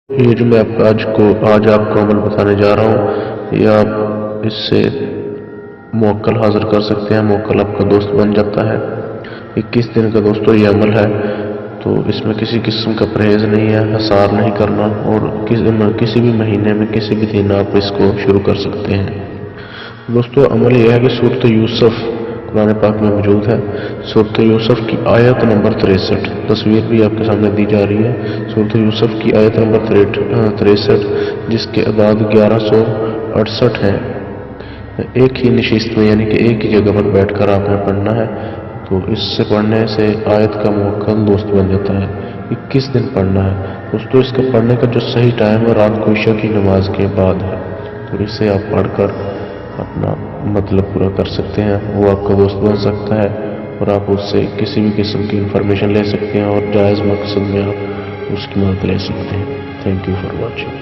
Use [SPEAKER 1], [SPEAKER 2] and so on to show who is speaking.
[SPEAKER 1] ये जो मैं आज आपको अमल बताने जा रहा हूँ, ये आप इससे मुवक्किल हाजिर कर सकते हैं। मुवक्किल आपका दोस्त बन जाता है। 21 दिन का दोस्तों ये अमल है, तो इसमें किसी किस्म का परहेज नहीं है, हसार नहीं करना, और किसी भी महीने में किसी भी दिन आप इसको शुरू कर सकते हैं। दोस्तों अमल यह है कि सूरत यूसुफ कुरान पाक में मौजूद है। सूरत यूसुफ की आयत नंबर 63, तस्वीर भी आपके सामने दी जा रही है। सूरत यूसुफ की आयत नंबर 63, जिसके अदाद 1168 हैं। एक ही नशिस्त में यानी कि एक ही जगह पर बैठकर आपने पढ़ना है। तो इससे पढ़ने से आयत का मुवक्किल दोस्त बन जाता है। 21 दिन पढ़ना है दोस्तों। इसका पढ़ने का जो सही टाइम है रात को इशा की नमाज के बाद है। तो इसे आप पढ़कर अपना मतलब पूरा कर सकते हैं। वो आपका दोस्त बन सकता है और आप उससे किसी भी किस्म की इंफॉर्मेशन ले सकते हैं और जायज़ मकसद में आप उसकी मदद ले सकते हैं। Thank you for watching.